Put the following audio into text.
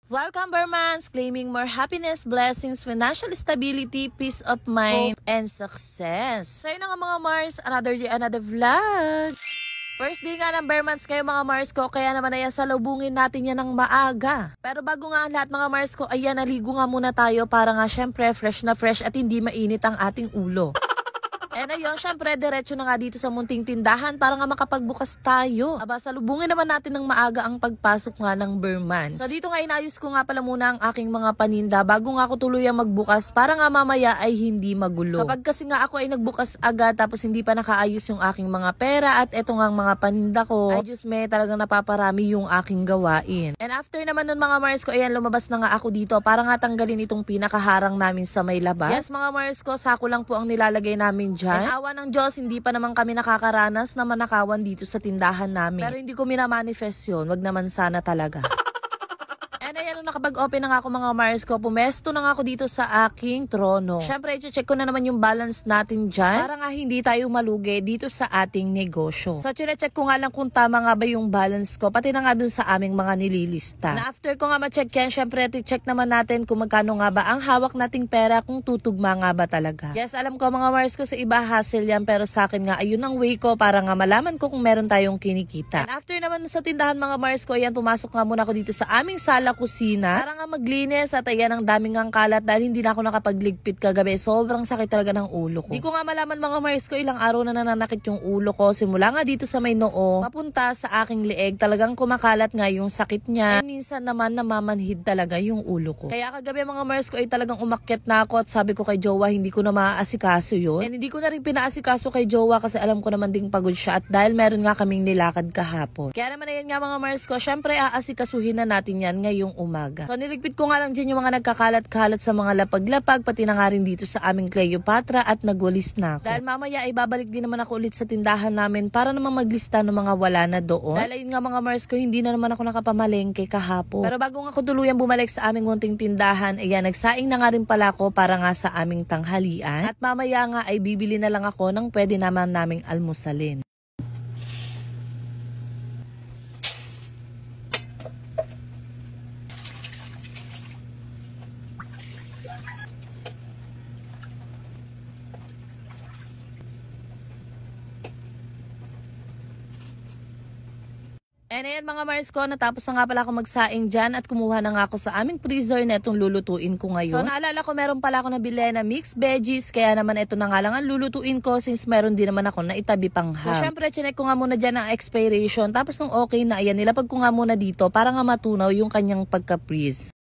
Welcome, Burmans! Claiming more happiness, blessings, financial stability, peace of mind, and success. So yun na nga mga Mars, another day, another vlog. First day nga ng Burmans kayo mga Mars ko, kaya naman ayan salubungin natin yan ng maaga. Pero bago nga ang lahat mga Mars ko, ayan naligo nga muna tayo para nga syempre fresh na fresh at hindi mainit ang ating ulo. And ayun, syempre, diretso na nga dito sa munting tindahan para nga makapagbukas tayo. Aba, salubungin naman natin ng maaga ang pagpasok nga ng Burmans. So dito nga inayos ko nga pala muna ang aking mga paninda bago nga ako tuluyang magbukas para nga mamaya ay hindi magulo. Kapag kasi nga ako ay nagbukas agad tapos hindi pa nakaayos yung aking mga pera at eto nga ang mga paninda ko, ay Diyos me, talagang napaparami yung aking gawain. And after naman nun mga Mars ko, ayan, lumabas na nga ako dito para nga tanggalin itong pinakaharang namin sa may labas. Yes mga Mars ko, sako lang po ang nilalagay namin dyan. And awa ng Diyos, hindi pa naman kami nakakaranas na manakawan dito sa tindahan namin. Pero hindi ko minamanifest yun, wag naman sana talaga. And ayan, nung nakapag-open na nga ako mga Mars ko, pumesto na nga ako dito sa aking trono. Syempre, i-check ko na naman yung balance natin dyan para nga hindi tayo malugi dito sa ating negosyo. So, check ko nga lang kung tama nga ba yung balance ko, pati na nga dun sa aming mga nililista. Na after ko nga ma-check yan, syempre, i-check naman natin kung magkano nga ba ang hawak nating pera, kung tutugma nga ba talaga. Yes, alam ko mga Mars ko, sa iba hassle yan, pero sa akin nga, ayun ang way ko para nga malaman ko kung meron tayong kinikita. And after naman sa tindahan mga Mars ko, ayan, pumasok nga muna ako dito sa aming sala kusina para nga maglinis at ayan ang daming ang kalat dahil hindi na ako nakapagligpit kagabi. Sobrang sakit talaga ng ulo ko. Di ko nga malaman mga Mars ko, ilang araw na nananakit yung ulo ko. Simula nga dito sa may noo, papunta sa aking leeg, talagang kumakalat nga yung sakit niya. And minsan naman namamanhid talaga yung ulo ko. Kaya kagabi mga Mars ko ay talagang umakyat na ako at sabi ko kay Jowa hindi ko na maaasikaso yun. And hindi ko na rin pinaasikaso kay Jowa kasi alam ko naman ding pagod siya at dahil meron nga kaming nilakad kahapon. Kaya naman ayan nga mga Mars ko, syempre aasikasuhin na natin yan ngayong umaga. So niligpit ko nga lang dyan yung mga nagkakalat-kalat sa mga lapag-lapag, pati na nga rin dito sa aming Cleopatra at nagwalis na ako. Dahil mamaya ay babalik din naman ako ulit sa tindahan namin para naman maglista ng mga wala na doon. Dahil ayun nga mga Mars ko, hindi na naman ako nakapamalengke kahapon. Pero bago nga ako tuluyang bumalik sa aming munting tindahan, ayan, nagsaing na nga rin pala ako para nga sa aming tanghalian. At mamaya nga ay bibili na lang ako ng pwede naman naming almusalin. And ayan mga Mars ko, natapos na nga pala ako magsaing dyan at kumuha na nga ako sa aming freezer na itong lulutuin ko ngayon. So naalala ko meron pala ako nabili na mixed veggies, kaya naman ito na nga lang ang lulutuin ko since meron din naman ako na itabi pang ham. So syempre chinek ko nga muna dyan ang expiration, tapos nung okay na ayan, nilapag ko nga muna dito para nga matunaw yung kanyang pagka-freeze.